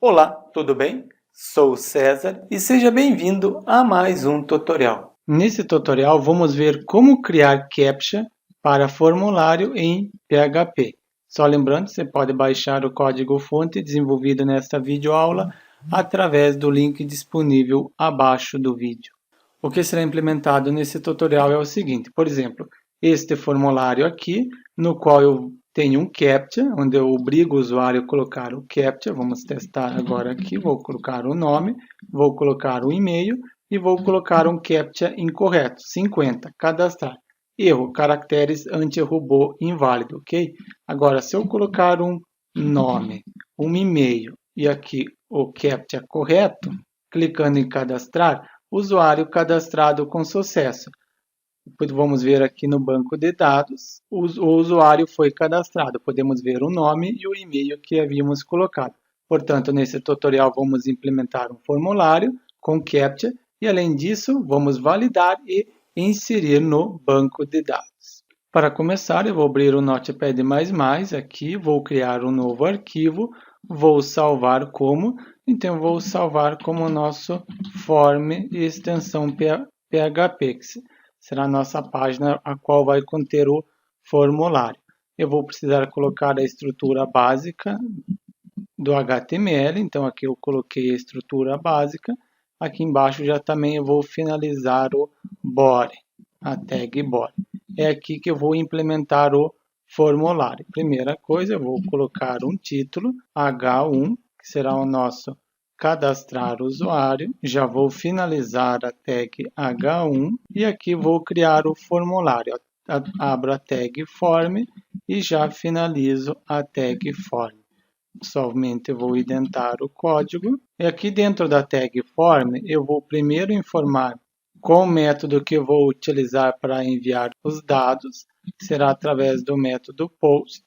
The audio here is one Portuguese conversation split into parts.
Olá, tudo bem? Sou o César e seja bem-vindo a mais um tutorial. Nesse tutorial vamos ver como criar CAPTCHA para formulário em PHP. Só lembrando, você pode baixar o código-fonte desenvolvido nesta videoaula através do link disponível abaixo do vídeo. O que será implementado nesse tutorial é o seguinte, por exemplo, este formulário aqui, no qual eu tenho um CAPTCHA, onde eu obrigo o usuário a colocar o CAPTCHA. Vamos testar agora aqui, vou colocar o nome, vou colocar o e-mail e vou colocar um CAPTCHA incorreto, 50, cadastrar. Erro, caracteres anti-robô inválido, ok? Agora, se eu colocar um nome, um e-mail e aqui o CAPTCHA correto, clicando em cadastrar, usuário cadastrado com sucesso. Depois vamos ver aqui no banco de dados, o usuário foi cadastrado. Podemos ver o nome e o e-mail que havíamos colocado. Portanto, nesse tutorial vamos implementar um formulário com CAPTCHA e, além disso, vamos validar e inserir no banco de dados. Para começar, eu vou abrir o Notepad++, aqui vou criar um novo arquivo, vou salvar como, então vou salvar como nosso form e extensão PHP, que será a nossa página a qual vai conter o formulário. Eu vou precisar colocar a estrutura básica do HTML, então aqui eu coloquei a estrutura básica, aqui embaixo já também eu vou finalizar o body, a tag body. É aqui que eu vou implementar o formulário. Primeira coisa, eu vou colocar um título, H1, que será o nosso cadastrar usuário. Já vou finalizar a tag H1 e aqui vou criar o formulário. Abro a tag form e já finalizo a tag form. Somente vou indentar o código. E aqui dentro da tag form eu vou primeiro informar qual método que eu vou utilizar para enviar os dados, que será através do método post,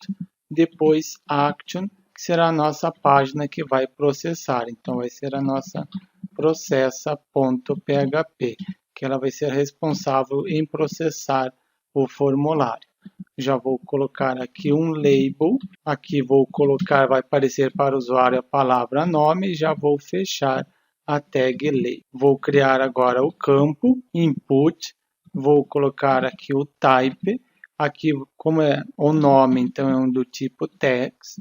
depois action, que será a nossa página que vai processar. Então, vai ser a nossa processa.php, que ela vai ser responsável em processar o formulário. Já vou colocar aqui um label, aqui vou colocar, vai aparecer para o usuário a palavra nome, e já vou fechar a tag label. Vou criar agora o campo input, vou colocar aqui o type, aqui como é o nome, então é um do tipo text,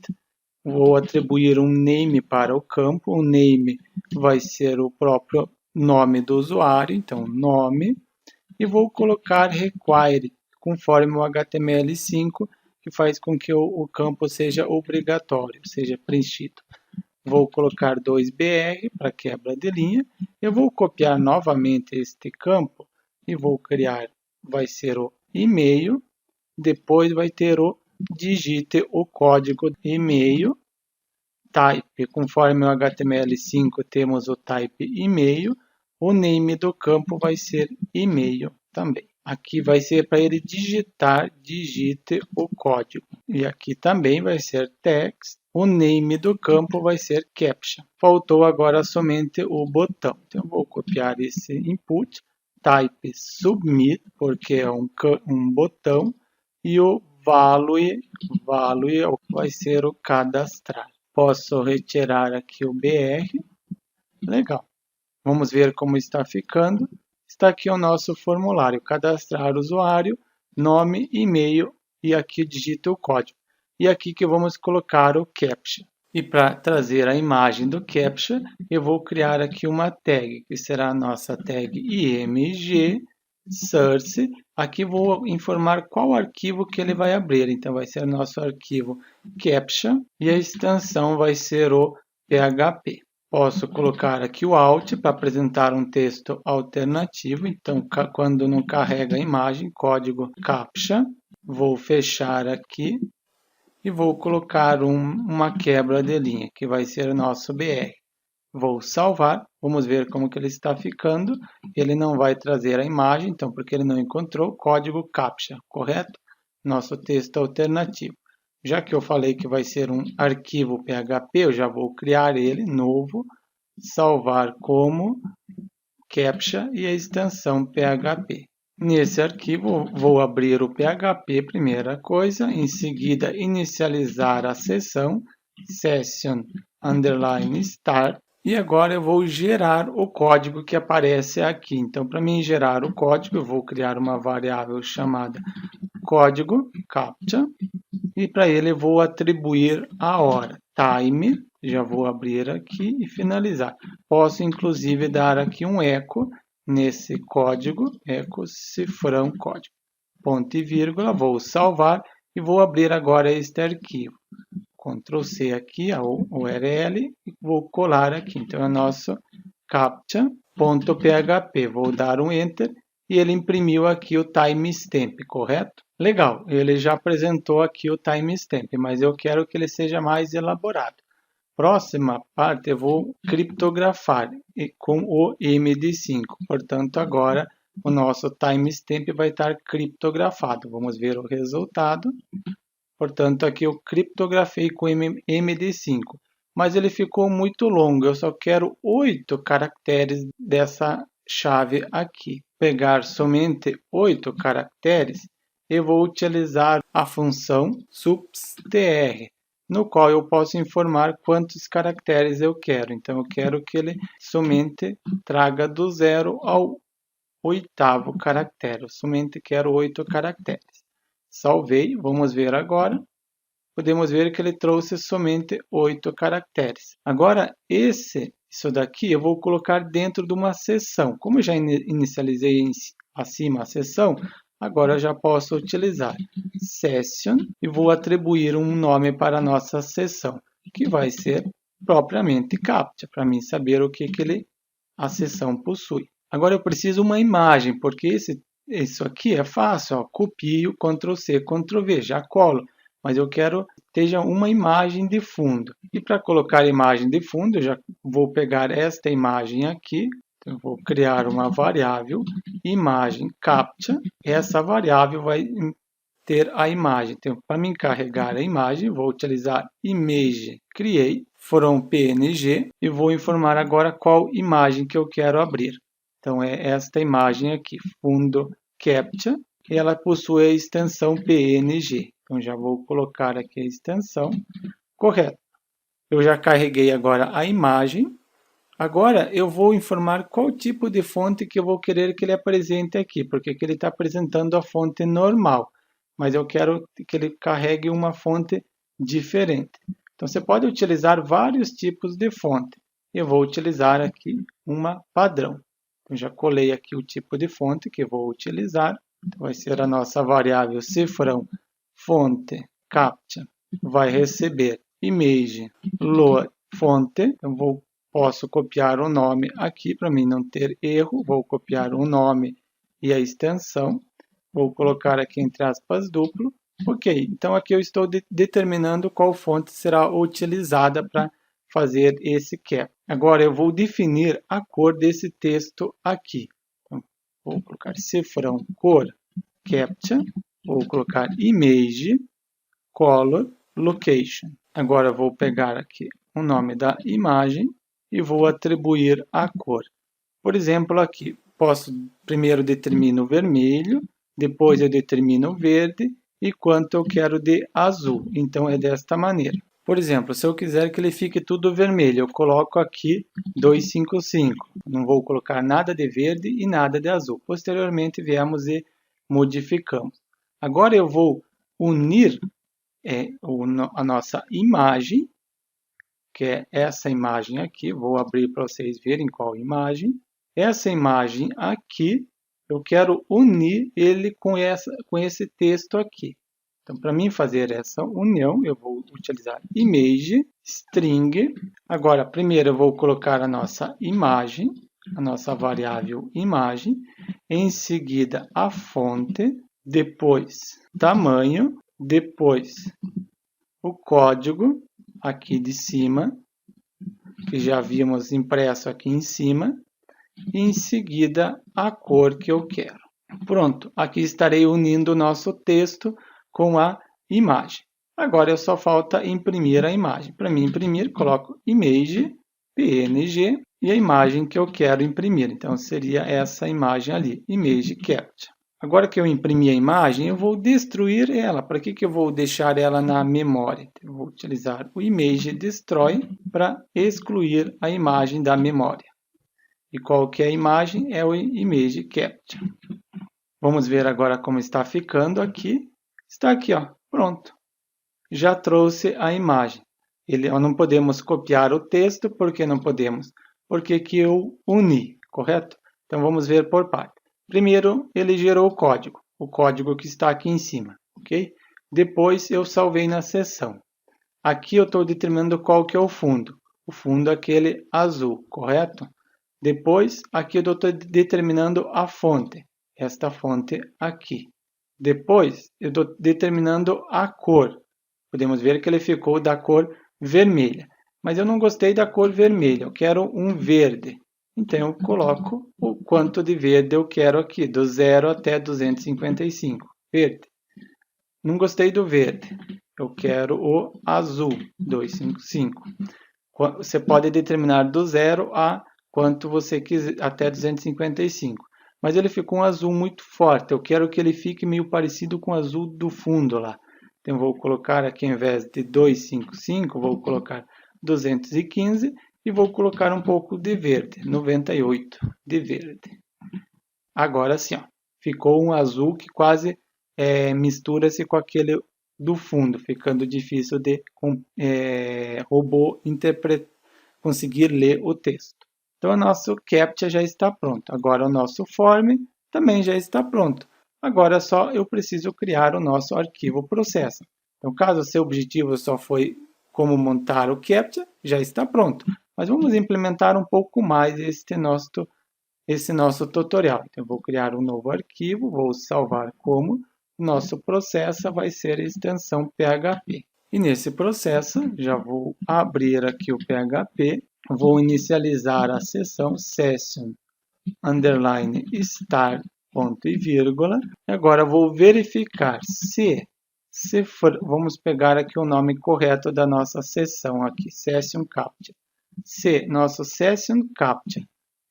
vou atribuir um name para o campo, o name vai ser o próprio nome do usuário, então nome, e vou colocar require, conforme o HTML5, que faz com que o campo seja obrigatório, seja preenchido. Vou colocar 2BR para quebra de linha. Eu vou copiar novamente este campo e vou criar, vai ser o e-mail, depois vai ter o digite o código e-mail, type, conforme o HTML5 temos o type e-mail, o name do campo vai ser e-mail também. Aqui vai ser para ele digitar, digite o código. E aqui também vai ser text. O name do campo vai ser CAPTCHA. Faltou agora somente o botão. Então, eu vou copiar esse input, type submit, porque é um botão, e o value vai ser o cadastrar. Posso retirar aqui o BR. Legal. Vamos ver como está ficando. Está aqui o nosso formulário, cadastrar usuário, nome, e-mail e aqui digita o código. E aqui que vamos colocar o CAPTCHA. E para trazer a imagem do CAPTCHA, eu vou criar aqui uma tag, que será a nossa tag img source. Aqui vou informar qual arquivo que ele vai abrir. Então vai ser o nosso arquivo CAPTCHA e a extensão vai ser o PHP. Posso colocar aqui o Alt para apresentar um texto alternativo. Então, quando não carrega a imagem, código CAPTCHA. Vou fechar aqui e vou colocar uma quebra de linha, que vai ser o nosso BR. Vou salvar. Vamos ver como que ele está ficando. Ele não vai trazer a imagem, então, porque ele não encontrou código CAPTCHA, correto? Nosso texto alternativo. Já que eu falei que vai ser um arquivo PHP, eu já vou criar ele, novo, salvar como CAPTCHA e a extensão PHP. Nesse arquivo, vou abrir o PHP, primeira coisa, em seguida inicializar a sessão session underline start. E agora eu vou gerar o código que aparece aqui. Então, para mim gerar o código, eu vou criar uma variável chamada código, captcha, e para ele eu vou atribuir a hora, time, já vou abrir aqui e finalizar. Posso inclusive dar aqui um eco nesse código, eco cifrão código, ponto e vírgula, vou salvar e vou abrir agora este arquivo. Ctrl C aqui, a URL, e vou colar aqui. Então é o nosso captcha.php. Vou dar um Enter e ele imprimiu aqui o timestamp, correto? Legal, ele já apresentou aqui o timestamp, mas eu quero que ele seja mais elaborado. Próxima parte eu vou criptografar com o MD5. Portanto, agora o nosso timestamp vai estar criptografado. Vamos ver o resultado. Portanto, aqui eu criptografei com MD5, mas ele ficou muito longo. Eu só quero 8 caracteres dessa chave aqui. Pegar somente 8 caracteres, eu vou utilizar a função substr, no qual eu posso informar quantos caracteres eu quero. Então, eu quero que ele somente traga do 0 ao 8º caractere. Eu somente quero 8 caracteres. Salvei, vamos ver agora. Podemos ver que ele trouxe somente 8 caracteres. Agora, isso daqui eu vou colocar dentro de uma seção. Como eu já inicializei acima a seção, agora eu já posso utilizar session e vou atribuir um nome para a nossa seção, que vai ser propriamente captcha, para mim saber o que a seção possui. Agora eu preciso uma imagem, porque isso aqui é fácil, ó, copio, Ctrl C, Ctrl V, já colo, mas eu quero que esteja uma imagem de fundo. E para colocar a imagem de fundo, eu já vou pegar esta imagem aqui, então eu vou criar uma variável, imagem captcha, essa variável vai ter a imagem. Então, para me carregar a imagem, vou utilizar image create from png e vou informar agora qual imagem que eu quero abrir. Então, é esta imagem aqui, fundo captcha, e ela possui a extensão PNG. Então, já vou colocar aqui a extensão. Correto. Eu já carreguei agora a imagem. Agora, eu vou informar qual tipo de fonte que eu vou querer que ele apresente aqui, porque aqui ele está apresentando a fonte normal, mas eu quero que ele carregue uma fonte diferente. Então, você pode utilizar vários tipos de fonte. Eu vou utilizar aqui uma padrão. Então, já colei aqui o tipo de fonte que eu vou utilizar. Então, vai ser a nossa variável cifrão fonte captcha. Vai receber image load fonte. Então, posso copiar o nome aqui para mim não ter erro. Vou copiar o nome e a extensão. Vou colocar aqui entre aspas duplo. Ok, então aqui eu estou determinando qual fonte será utilizada para fazer esse cap. Agora eu vou definir a cor desse texto aqui. Então, vou colocar cifrão cor captcha, vou colocar image color location. Agora eu vou pegar aqui o nome da imagem e vou atribuir a cor. Por exemplo, aqui primeiro determino o vermelho, depois eu determino o verde e quanto eu quero de azul. Então é desta maneira. Por exemplo, se eu quiser que ele fique tudo vermelho, eu coloco aqui 255. Não vou colocar nada de verde e nada de azul. Posteriormente viemos e modificamos. Agora eu vou unir a nossa imagem, que é essa imagem aqui. Vou abrir para vocês verem qual imagem. Essa imagem aqui, eu quero unir ele com esse texto aqui. Então, para mim fazer essa união, eu vou utilizar image string. Agora, primeiro eu vou colocar a nossa imagem, a nossa variável imagem. Em seguida, a fonte, depois tamanho, depois o código aqui de cima, que já havíamos impresso aqui em cima. E em seguida, a cor que eu quero. Pronto, aqui estarei unindo o nosso texto com a imagem. Agora, só falta imprimir a imagem. Para mim imprimir, coloco image, png, e a imagem que eu quero imprimir. Então, seria essa imagem ali, image captcha. Agora que eu imprimi a imagem, eu vou destruir ela. Para que eu vou deixar ela na memória? Eu vou utilizar o Image Destroy para excluir a imagem da memória. E qual que é a imagem? É o Image Capture. Vamos ver agora como está ficando aqui. Está aqui, ó, pronto. Já trouxe a imagem. Não podemos copiar o texto, por que não podemos? Porque que eu uni, correto? Então vamos ver por parte. Primeiro, ele gerou o código que está aqui em cima, ok? Depois eu salvei na seção. Aqui eu estou determinando qual que é o fundo. O fundo é aquele azul, correto? Depois, aqui eu estou determinando a fonte, esta fonte aqui. Depois, eu estou determinando a cor. Podemos ver que ele ficou da cor vermelha. Mas eu não gostei da cor vermelha, eu quero um verde. Então, eu coloco o quanto de verde eu quero aqui, do 0 até 255. Verde. Não gostei do verde, eu quero o azul, 255. Você pode determinar do 0 a quanto você quiser, até 255. Mas ele ficou um azul muito forte, eu quero que ele fique meio parecido com o azul do fundo lá. Então, vou colocar aqui, ao invés de 255, vou colocar 215 e vou colocar um pouco de verde, 98 de verde. Agora sim, ó, ficou um azul que quase mistura-se com aquele do fundo, ficando difícil de robô conseguir ler o texto. Então, o nosso CAPTCHA já está pronto. Agora, o nosso form também já está pronto. Agora, só eu preciso criar o nosso arquivo processa. Então, caso o seu objetivo só foi como montar o CAPTCHA, já está pronto. Mas vamos implementar um pouco mais esse nosso tutorial. Então, eu vou criar um novo arquivo, vou salvar como nosso processo vai ser a extensão PHP. E nesse processo, já vou abrir aqui o PHP, vou inicializar a seção session underline start ponto e vírgula. E agora vou verificar se for, vamos pegar aqui o nome correto da nossa seção aqui, session captcha. Se nosso session captcha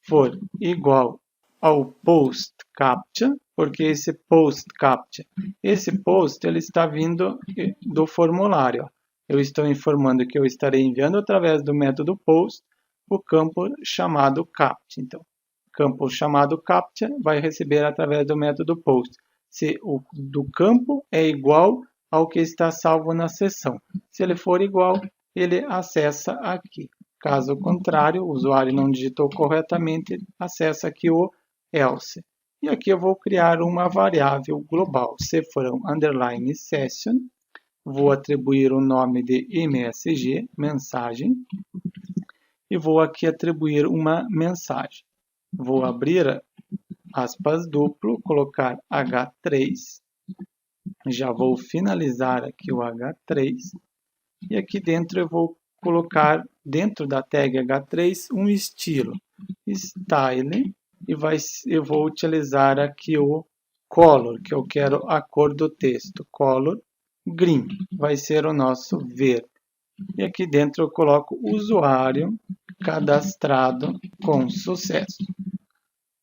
for igual ao post captcha, porque esse post captcha, esse post ele está vindo do formulário. Eu estou informando que eu estarei enviando através do método post o campo chamado captcha. Então, campo chamado captcha vai receber através do método post se o do campo é igual ao que está salvo na seção. Se ele for igual, ele acessa aqui. Caso contrário, o usuário não digitou corretamente, acessa aqui o else. E aqui eu vou criar uma variável global, cifrão underline session. Vou atribuir o nome de MSG, mensagem. E vou aqui atribuir uma mensagem. Vou abrir aspas duplo, colocar H3. Já vou finalizar aqui o H3. E aqui dentro eu vou colocar, dentro da tag H3, um estilo. Style. E eu vou utilizar aqui o color, que eu quero a cor do texto. Color green. Vai ser o nosso verde. E aqui dentro eu coloco usuário cadastrado com sucesso.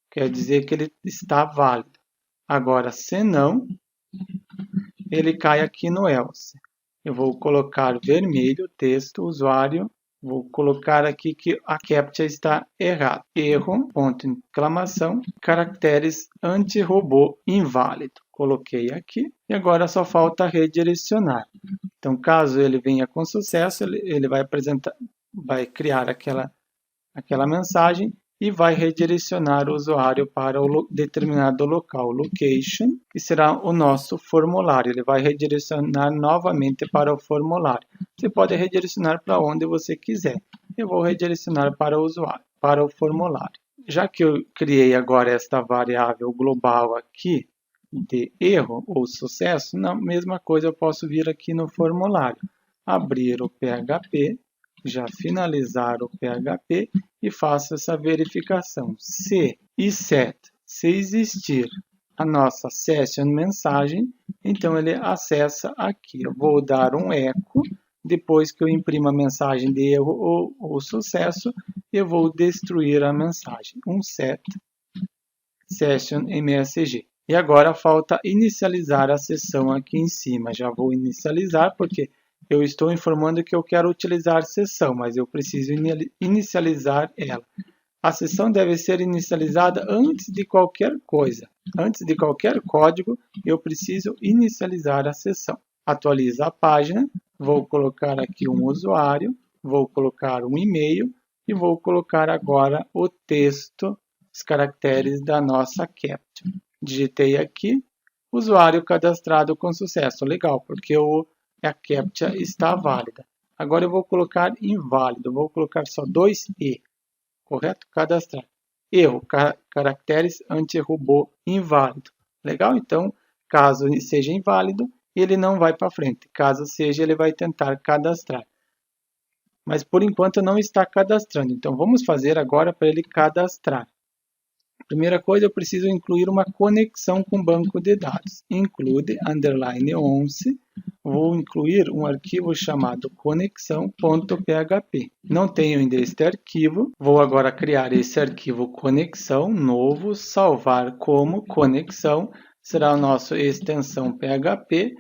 Quer dizer que ele está válido. Agora, se não, ele cai aqui no else. Eu vou colocar vermelho, texto, usuário. Vou colocar aqui que a CAPTCHA está errada. Erro, ponto de exclamação, caracteres anti-robô inválido. Coloquei aqui e agora só falta redirecionar. Então, caso ele venha com sucesso, ele vai criar aquela mensagem e vai redirecionar o usuário para o determinado local, location, que será o nosso formulário. Ele vai redirecionar novamente para o formulário. Você pode redirecionar para onde você quiser. Eu vou redirecionar para o usuário, para o formulário. Já que eu criei agora esta variável global aqui de erro ou sucesso, na mesma coisa eu posso vir aqui no formulário, abrir o PHP, já finalizar o PHP e faço essa verificação. Se e set, se existir a nossa session mensagem, então ele acessa aqui. Eu vou dar um eco, depois que eu imprimo a mensagem de erro ou sucesso, eu vou destruir a mensagem. Um set session MSG. E agora falta inicializar a sessão aqui em cima. Já vou inicializar porque eu estou informando que eu quero utilizar sessão, mas eu preciso inicializar ela. A sessão deve ser inicializada antes de qualquer coisa. Antes de qualquer código, eu preciso inicializar a sessão. Atualiza a página, vou colocar aqui um usuário, vou colocar um e-mail e vou colocar agora o texto, os caracteres da nossa CAPTCHA. Digitei aqui, usuário cadastrado com sucesso. Legal, porque a CAPTCHA está válida. Agora eu vou colocar inválido, vou colocar só 2E. Correto? Cadastrar. Erro, caracteres anti-robô inválido. Legal? Então, caso seja inválido, ele não vai para frente. Caso seja, ele vai tentar cadastrar. Mas, por enquanto, não está cadastrando. Então, vamos fazer agora para ele cadastrar. Primeira coisa, eu preciso incluir uma conexão com o banco de dados. Include, _11, vou incluir um arquivo chamado conexão.php. Não tenho ainda este arquivo, vou agora criar esse arquivo conexão, novo, salvar como conexão, será a nossa extensão PHP.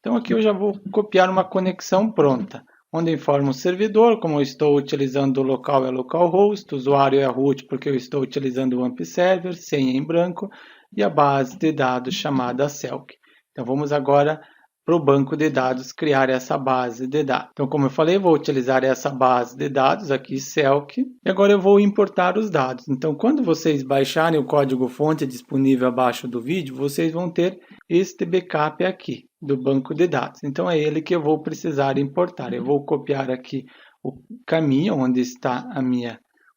Então aqui eu já vou copiar uma conexão pronta, onde informa o servidor, como eu estou utilizando o local é localhost, o usuário é root porque eu estou utilizando o AMP Server, senha em branco, e a base de dados chamada Selk. Então vamos agora para o banco de dados criar essa base de dados. Então, como eu falei, vou utilizar essa base de dados aqui, Selk, e agora eu vou importar os dados. Então, quando vocês baixarem o código-fonte disponível abaixo do vídeo, vocês vão ter este backup aqui do banco de dados. Então, é ele que eu vou precisar importar. Eu vou copiar aqui o caminho onde está o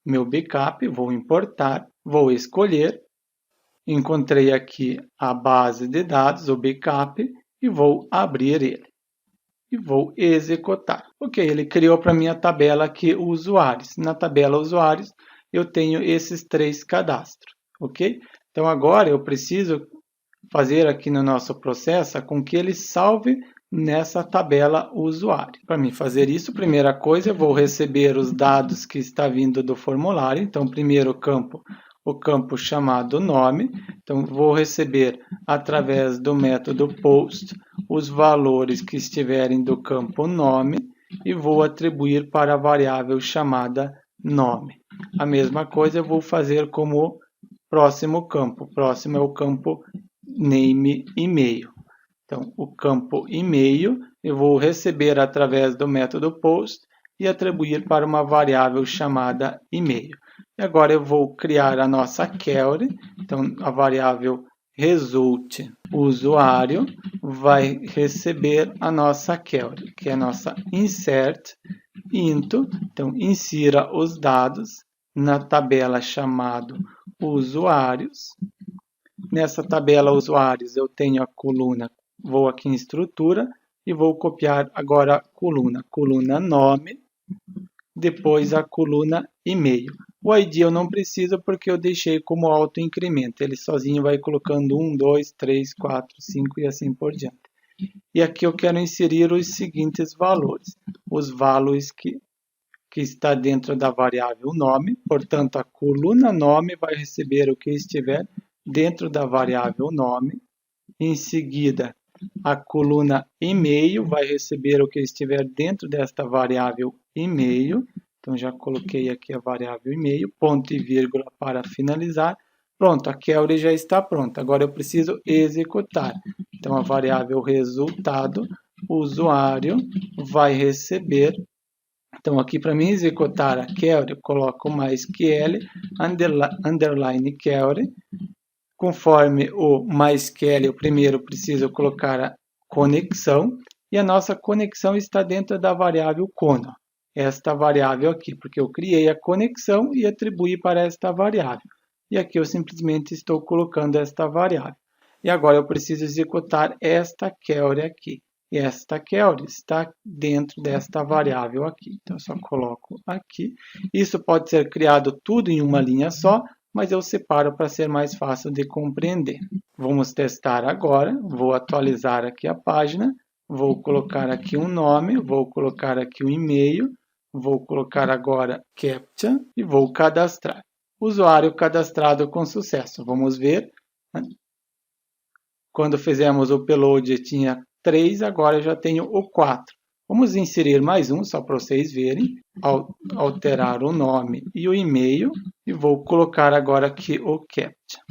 meu backup, vou importar, vou escolher, encontrei aqui a base de dados, o backup, e vou abrir ele. E vou executar. Ok, ele criou para mim a tabela aqui, usuários. Na tabela usuários, eu tenho esses 3 cadastros. Ok? Então, agora eu preciso fazer aqui no nosso processo com que ele salve nessa tabela usuário. Para mim fazer isso, primeira coisa, eu vou receber os dados que está vindo do formulário. Então, primeiro campo, o campo chamado nome. Então, vou receber através do método post os valores que estiverem do campo nome e vou atribuir para a variável chamada nome. A mesma coisa eu vou fazer como o próximo campo. O próximo é o campo name e-mail. Então, o campo e-mail eu vou receber através do método post e atribuir para uma variável chamada e-mail. E agora eu vou criar a nossa query. Então, a variável result usuário vai receber a nossa query, que é a nossa insert into. Então, insira os dados na tabela chamado usuários. Nessa tabela usuários eu tenho a coluna, vou aqui em estrutura e vou copiar agora a coluna nome, depois a coluna e-mail. O ID eu não preciso porque eu deixei como auto-incremento, ele sozinho vai colocando 1, 2, 3, 4, 5 e assim por diante. E aqui eu quero inserir os seguintes valores, os valores que está dentro da variável nome, portanto a coluna nome vai receber o que estiver dentro da variável nome. Em seguida, a coluna e-mail vai receber o que estiver dentro desta variável e-mail. Então, já coloquei aqui a variável e-mail, ponto e vírgula para finalizar. Pronto, a query já está pronta. Agora eu preciso executar. Então, a variável resultado, o usuário vai receber. Então, aqui para mim executar a query, eu coloco MySQL, underline query. Conforme o MySQL, eu primeiro preciso colocar a conexão, e a nossa conexão está dentro da variável cono, esta variável aqui, porque eu criei a conexão e atribuí para esta variável. E aqui eu simplesmente estou colocando esta variável. E agora eu preciso executar esta query aqui. E esta query está dentro desta variável aqui. Então, eu só coloco aqui. Isso pode ser criado tudo em uma linha só, mas eu separo para ser mais fácil de compreender. Vamos testar agora. Vou atualizar aqui a página. Vou colocar aqui um nome, vou colocar aqui um e-mail, vou colocar agora CAPTCHA e vou cadastrar. Usuário cadastrado com sucesso. Vamos ver. Quando fizemos o upload tinha 3, agora eu já tenho o 4. Vamos inserir mais um, só para vocês verem. Alterar o nome e o e-mail. E vou colocar agora aqui o CAPTCHA.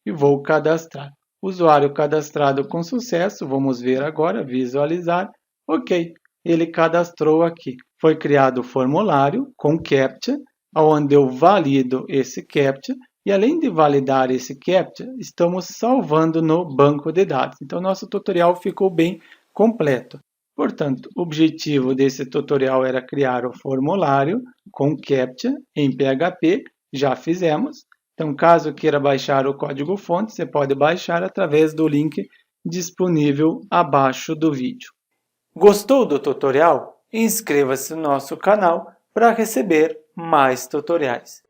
E vou cadastrar. Usuário cadastrado com sucesso. Vamos ver agora, visualizar. Ok, ele cadastrou aqui. Foi criado o formulário com CAPTCHA, onde eu valido esse CAPTCHA. E além de validar esse CAPTCHA, estamos salvando no banco de dados. Então, nosso tutorial ficou bem completo. Portanto, o objetivo desse tutorial era criar o formulário com CAPTCHA em PHP. Já fizemos. Então, caso queira baixar o código-fonte, você pode baixar através do link disponível abaixo do vídeo. Gostou do tutorial? Inscreva-se no nosso canal para receber mais tutoriais.